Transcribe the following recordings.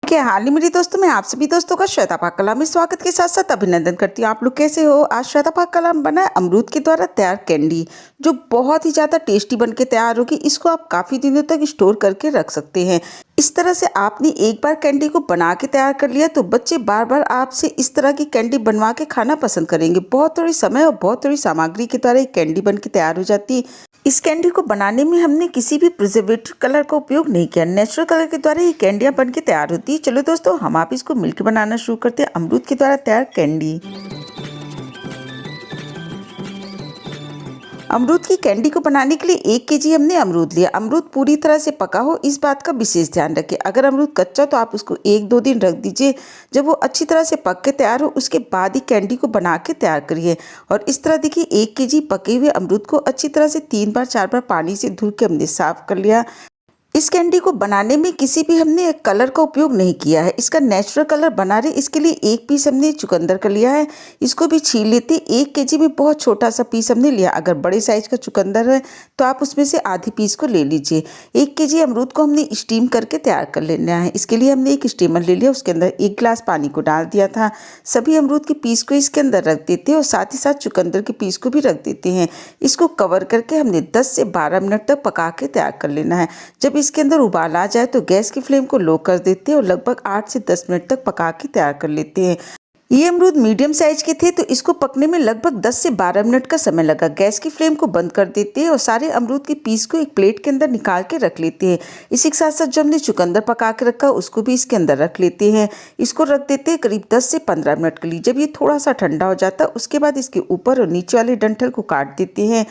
क्या हाल ही मेरे दोस्तों, मैं आप सभी दोस्तों का श्वेता पाक कला में स्वागत के साथ साथ अभिनंदन करती हूँ। आप लोग कैसे हो? आज श्वेता पाक कला में बना है अमरूद के द्वारा तैयार कैंडी, जो बहुत ही ज़्यादा टेस्टी बन के तैयार होगी। इसको आप काफ़ी दिनों तक स्टोर करके रख सकते हैं। इस तरह से आपने एक बार कैंडी को बना के तैयार कर लिया तो बच्चे बार बार आपसे इस तरह की कैंडी बनवा के खाना पसंद करेंगे। बहुत थोड़ी समय और बहुत थोड़ी सामग्री के द्वारा एक कैंडी बन के तैयार हो जाती है। इस कैंडी को बनाने में हमने किसी भी प्रिजर्वेटिव कलर का उपयोग नहीं किया, नेचुरल कलर के द्वारा ये कैंडियाँ बन के तैयार होती है। चलो दोस्तों, हम आप इसको मिलकर बनाना शुरू करते हैं, अमरूद के द्वारा तैयार कैंडी। अमरूद की कैंडी को बनाने के लिए 1 केजी हमने अमरूद लिया। अमरूद पूरी तरह से पका हो, इस बात का विशेष ध्यान रखें। अगर अमरूद कच्चा तो आप उसको 1-2 दिन रख दीजिए। जब वो अच्छी तरह से पक के तैयार हो उसके बाद ही कैंडी को बना के तैयार करिए। और इस तरह देखिए 1 केजी पके हुए अमरूद को अच्छी तरह से 3 बार 4 बार पानी से धुल के हमने साफ कर लिया। इस कैंडी को बनाने में किसी भी हमने कलर का उपयोग नहीं किया है, इसका नेचुरल कलर बना रहे। इसके लिए 1 पीस हमने चुकंदर का लिया है, इसको भी छील लेते। 1 केजी में बहुत छोटा सा पीस हमने लिया। अगर बड़े साइज का चुकंदर है तो आप उसमें से आधी पीस को ले लीजिए। 1 केजी अमरूद को हमने स्टीम करके तैयार कर लेना है। इसके लिए हमने एक स्टीमर ले लिया, उसके अंदर 1 गिलास पानी को डाल दिया था। सभी अमरूद के पीस को इसके अंदर रख देते हैं और साथ ही साथ चुकंदर के पीस को भी रख देते हैं। इसको कवर करके हमने 10 से 12 मिनट तक पका के तैयार कर लेना है। जब इसके अंदर उबाल आ जाए तो गैस की फ्लेम को लो कर देते हैं और लगभग 8 से 10 मिनट तक पका के तैयार कर लेते हैं। ये अमरूद मीडियम साइज के थे तो इसको पकने में लगभग 10 से 12 मिनट का समय लगा। गैस की फ्लेम को बंद कर देते हैं और सारे अमरूद के पीस को एक प्लेट के अंदर निकाल के रख लेते हैं। इसी के साथ साथ जो हमने चुकंदर पका के रखा उसको भी इसके अंदर रख लेते हैं। इसको रख देते हैं करीब 10 से 15 मिनट के लिए। जब ये थोड़ा सा ठंडा हो जाता है उसके बाद इसके ऊपर और नीचे वाले डंठल को काट देते हैं।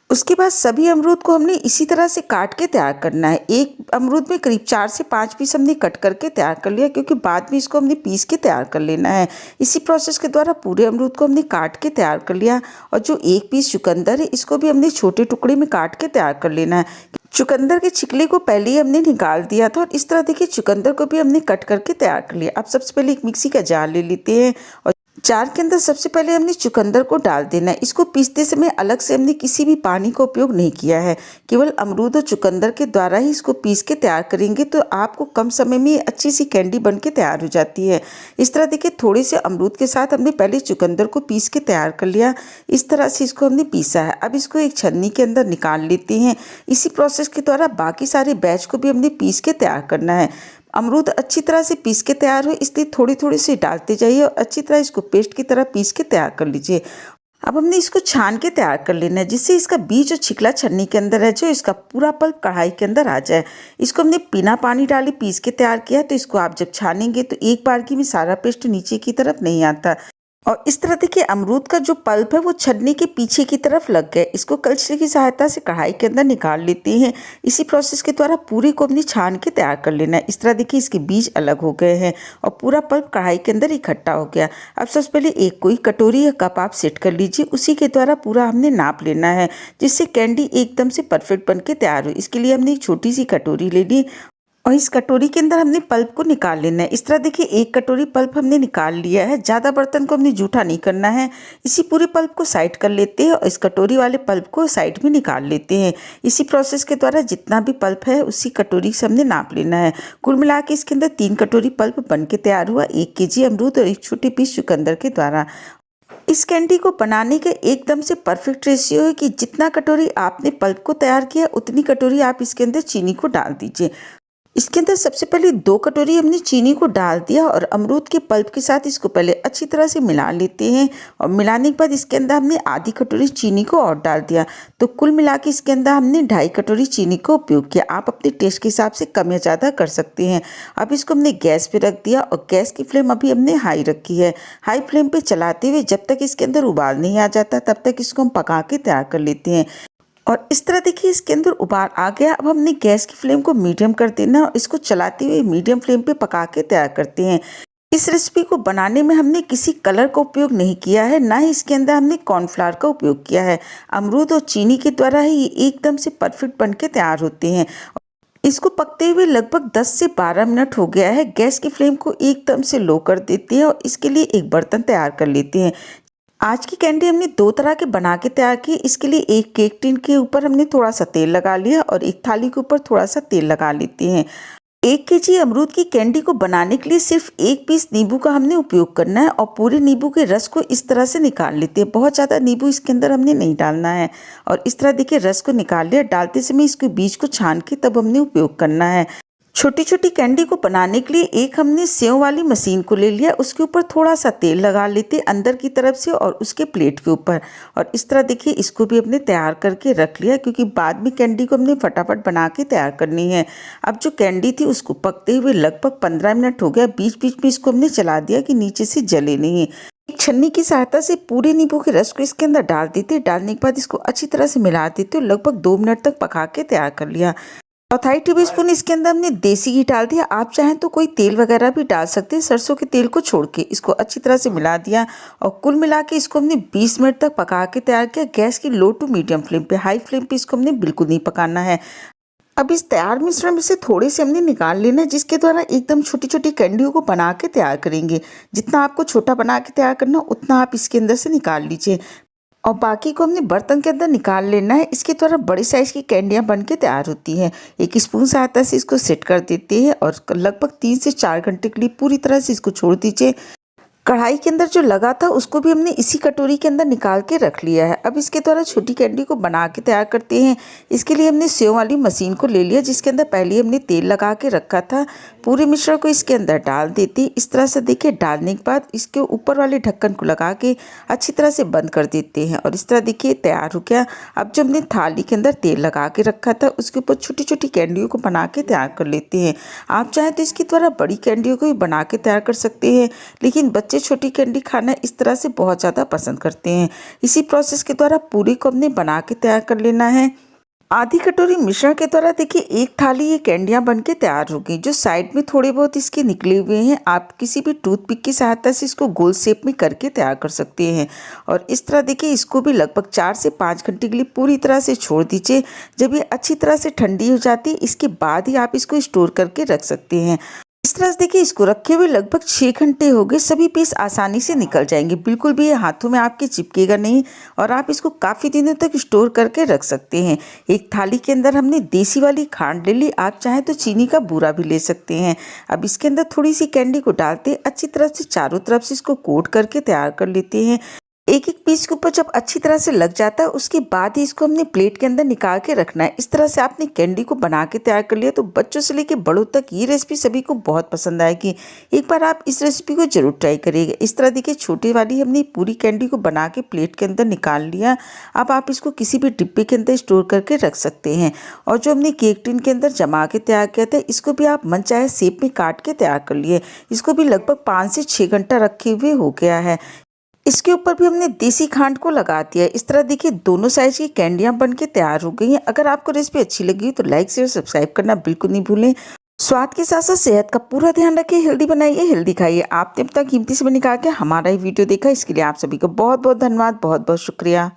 उसके बाद सभी अमरूद को हमने इसी तरह से काट के तैयार करना है। एक अमरूद में करीब 4 से 5 पीस हमने कट करके तैयार कर लिया, क्योंकि बाद में इसको हमने पीस के तैयार कर लेना है। इसी प्रोसेस के द्वारा पूरे अमरूद को हमने काट के तैयार कर लिया। और जो 1 पीस चुकंदर है इसको भी हमने छोटे टुकड़े में काट के तैयार कर लेना है। चुकंदर के छिकले को पहले ही हमने निकाल दिया था और इस तरह देखिए चुकंदर को भी हमने कट करके तैयार कर लिया। अब सबसे पहले एक मिक्सी का जार ले लेते हैं और जार के अंदर सबसे पहले हमने चुकंदर को डाल देना है। इसको पीसते समय अलग से हमने किसी भी पानी का उपयोग नहीं किया है, केवल अमरूद और चुकंदर के द्वारा ही इसको पीस के तैयार करेंगे तो आपको कम समय में अच्छी सी कैंडी बन के तैयार हो जाती है। इस तरह देखिए थोड़े से अमरूद के साथ हमने पहले चुकंदर को पीस के तैयार कर लिया। इस तरह से इसको हमने पीसा है। अब इसको एक छन्नी के अंदर निकाल लेते हैं। इसी प्रोसेस के द्वारा बाकी सारे बैच को भी हमने पीस के तैयार करना है। अमरूद अच्छी तरह से पीस के तैयार हो, इसलिए थोड़ी थोड़ी सी डालते जाइए और अच्छी तरह इसको पेस्ट की तरह पीस के तैयार कर लीजिए। अब हमने इसको छान के तैयार कर लेना है, जिससे इसका बीज और छिकला छन्नी के अंदर है, जो इसका पूरा पल्प कढ़ाई के अंदर आ जाए। इसको हमने बिना पानी डाले पीस के तैयार किया है, तो इसको आप जब छानेंगे तो एक बारगी में सारा पेस्ट नीचे की तरफ नहीं आता। और इस तरह देखिए अमरूद का जो पल्प है वो छन्नी के पीछे की तरफ लग गया। इसको कलछी की सहायता से कढ़ाई के अंदर निकाल लेते हैं। इसी प्रोसेस के द्वारा पूरी को अपनी छान के तैयार कर लेना है। इस तरह देखिए इसके बीज अलग हो गए हैं और पूरा पल्प कढ़ाई के अंदर इकट्ठा हो गया। अब सबसे पहले एक कोई कटोरी या कप आप सेट कर लीजिए, उसी के द्वारा पूरा हमने नाप लेना है, जिससे कैंडी एकदम से परफेक्ट बन के तैयार हो। इसके लिए हमने एक छोटी सी कटोरी ले ली और इस कटोरी के अंदर हमने पल्प को निकाल लेना है। इस तरह देखिए 1 कटोरी पल्प हमने निकाल लिया है। ज़्यादा बर्तन को हमने जूठा नहीं करना है। इसी पूरे पल्प को साइड कर लेते हैं और इस कटोरी वाले पल्प को साइड में निकाल लेते हैं। इसी प्रोसेस के द्वारा जितना भी पल्प है उसी कटोरी से हमने नाप लेना है। कुल मिला के इसके अंदर 3 कटोरी पल्प बन के तैयार हुआ, 1 केजी अमरूद और 1 छोटी पीस चुकंदर के द्वारा। इस कैंडी को बनाने के एकदम से परफेक्ट रेशियो है कि जितना कटोरी आपने पल्प को तैयार किया उतनी कटोरी आप इसके अंदर चीनी को डाल दीजिए। इसके अंदर सबसे पहले 2 कटोरी हमने चीनी को डाल दिया और अमरूद के पल्प के साथ इसको पहले अच्छी तरह से मिला लेते हैं। और मिलाने के बाद इसके अंदर हमने आधी कटोरी चीनी को और डाल दिया, तो कुल मिला के इसके अंदर हमने 2.5 कटोरी चीनी को उपयोग किया। आप अपने टेस्ट के हिसाब से कम या ज़्यादा कर सकते हैं। अब इसको हमने गैस पे रख दिया और गैस की फ्लेम अभी हमने हाई रखी है। हाई फ्लेम पे चलाते हुए जब तक इसके अंदर उबाल नहीं आ जाता तब तक इसको हम पका के तैयार कर लेते हैं। और इस तरह देखिए इसके अंदर उबाल आ गया। अब हमने गैस की फ्लेम को मीडियम कर देना और इसको चलाते हुए मीडियम फ्लेम पे पका के तैयार करते हैं। इस रेसिपी को बनाने में हमने किसी कलर का उपयोग नहीं किया है, ना ही इसके अंदर हमने कॉर्नफ्लावर का उपयोग किया है। अमरूद और चीनी के द्वारा ही ये एकदम से परफेक्ट बन के तैयार होते हैं। इसको पकते हुए लगभग 10 से 12 मिनट हो गया है। गैस की फ्लेम को एकदम से लो कर देते हैं और इसके लिए एक बर्तन तैयार कर लेते हैं। आज की कैंडी हमने 2 तरह के बना के तैयार की। इसके लिए एक केक टिन के ऊपर हमने थोड़ा सा तेल लगा लिया और एक थाली के ऊपर थोड़ा सा तेल लगा लेते हैं। 1 केजी अमरूद की कैंडी को बनाने के लिए सिर्फ 1 पीस नींबू का हमने उपयोग करना है और पूरे नींबू के रस को इस तरह से निकाल लेते हैं। बहुत ज़्यादा नींबू इसके अंदर हमने नहीं डालना है और इस तरह देखिए रस को निकाल लिया। डालते समय इसके बीज को छान के तब हमने उपयोग करना है। छोटी छोटी कैंडी को बनाने के लिए एक हमने सेव वाली मशीन को ले लिया। उसके ऊपर थोड़ा सा तेल लगा लेते अंदर की तरफ से और उसके प्लेट के ऊपर, और इस तरह देखिए इसको भी हमने तैयार करके रख लिया, क्योंकि बाद में कैंडी को हमने फटाफट बना के तैयार करनी है। अब जो कैंडी थी उसको पकते हुए लगभग 15 मिनट हो गया। बीच बीच में इसको हमने चला दिया कि नीचे से जले नहीं। एक छन्नी की सहायता से पूरे नींबू के रस को इसके अंदर डाल देते। डालने के बाद इसको अच्छी तरह से मिला देते और लगभग 2 मिनट तक पका के तैयार कर लिया। 1/4 टीस्पून इसके अंदर हमने देसी घी डाल दिया। आप चाहें तो कोई तेल वगैरह भी डाल सकते हैं, सरसों के तेल को छोड़ के। इसको अच्छी तरह से मिला दिया और कुल मिला के इसको हमने 20 मिनट तक पका के तैयार किया। गैस की लो टू मीडियम फ्लेम पे, हाई फ्लेम पे इसको हमने बिल्कुल नहीं पकाना है। अब इस तैयार मिश्रण में से थोड़े से हमने निकाल लेना है, जिसके द्वारा एकदम छोटी छोटी कैंडियों को बना के तैयार करेंगे। जितना आपको छोटा बना के तैयार करना उतना आप इसके अंदर से निकाल लीजिए और बाकी को हमने बर्तन के अंदर निकाल लेना है। इसके द्वारा बड़े साइज की कैंडियाँ बन के तैयार होती हैं। एक स्पून सहायता से इसको सेट कर देते हैं और लगभग 3 से 4 घंटे के लिए पूरी तरह से इसको छोड़ दीजिए। कढ़ाई के अंदर जो लगा था उसको भी हमने इसी कटोरी के अंदर निकाल के रख लिया है। अब इसके द्वारा छोटी कैंडी को बना के तैयार करते हैं। इसके लिए हमने सेव वाली मशीन को ले लिया, जिसके अंदर पहले हमने तेल लगा के रखा था। पूरे मिश्रण को इसके अंदर डाल देते। इस तरह से देखिए डालने के बाद इसके ऊपर वाले ढक्कन को लगा के अच्छी तरह से बंद कर देते हैं और इस तरह देखिए तैयार हो गया। अब जो हमने थाली के अंदर तेल लगा के रखा था उसके ऊपर छोटी छोटी कैंडियों को बना के तैयार कर लेते हैं। आप चाहें तो इसके द्वारा बड़ी कैंडियों को भी बना के तैयार कर सकते हैं, लेकिन बच्चे छोटी कैंडी खाना इस तरह से बहुत ज़्यादा पसंद करते हैं। इसी प्रोसेस के द्वारा पूरी को हमने बना के तैयार कर लेना है। आधी कटोरी मिश्रण के द्वारा देखिए एक थाली ये कैंडियाँ बन के तैयार हो गई। जो साइड में थोड़े बहुत इसके निकले हुए हैं, आप किसी भी टूथपिक की सहायता से इसको गोल शेप में करके तैयार कर सकते हैं। और इस तरह देखिए इसको भी लगभग 4 से 5 घंटे के लिए पूरी तरह से छोड़ दीजिए। जब ये अच्छी तरह से ठंडी हो जाती है इसके बाद ही आप इसको स्टोर करके रख सकते हैं। इस तरह से देखिए इसको रखे हुए लगभग 6 घंटे हो गए। सभी पीस आसानी से निकल जाएंगे, बिल्कुल भी ये हाथों में आपके चिपकेगा नहीं और आप इसको काफ़ी दिनों तक स्टोर करके रख सकते हैं। एक थाली के अंदर हमने देसी वाली खांड ले ली, आप चाहें तो चीनी का बूरा भी ले सकते हैं। अब इसके अंदर थोड़ी सी कैंडी को डालते अच्छी तरह से चारों तरफ से इसको कोट करके तैयार कर लेते हैं। एक एक पीस के ऊपर जब अच्छी तरह से लग जाता है उसके बाद ही इसको हमने प्लेट के अंदर निकाल के रखना है। इस तरह से आपने कैंडी को बना के तैयार कर लिया तो बच्चों से लेके बड़ों तक ये रेसिपी सभी को बहुत पसंद आएगी। एक बार आप इस रेसिपी को जरूर ट्राई करिएगा। इस तरह देखिए छोटी वाली हमने पूरी कैंडी को बना के प्लेट के अंदर निकाल लिया। अब आप इसको किसी भी डिब्बे के अंदर स्टोर करके रख सकते हैं। और जो हमने केक टिन के अंदर जमा के तैयार किया था इसको भी आप मनचाहे शेप में काट के तैयार कर लिए। इसको भी लगभग 5 से 6 घंटा रखे हुए हो गया है। इसके ऊपर भी हमने देसी खांड को लगा दिया है। इस तरह देखिए दोनों साइज की कैंडियाँ बन के तैयार हो गई हैं। अगर आपको रेसिपी अच्छी लगी तो लाइक शेयर सब्सक्राइब करना बिल्कुल नहीं भूलें। स्वाद के साथ साथ सेहत का पूरा ध्यान रखिए। हेल्दी बनाइए, हेल्दी खाइए। आपने अपना कीमती समय निकाल के हमारा ये वीडियो देखा, इसके लिए आप सभी को बहुत बहुत धन्यवाद, बहुत बहुत शुक्रिया।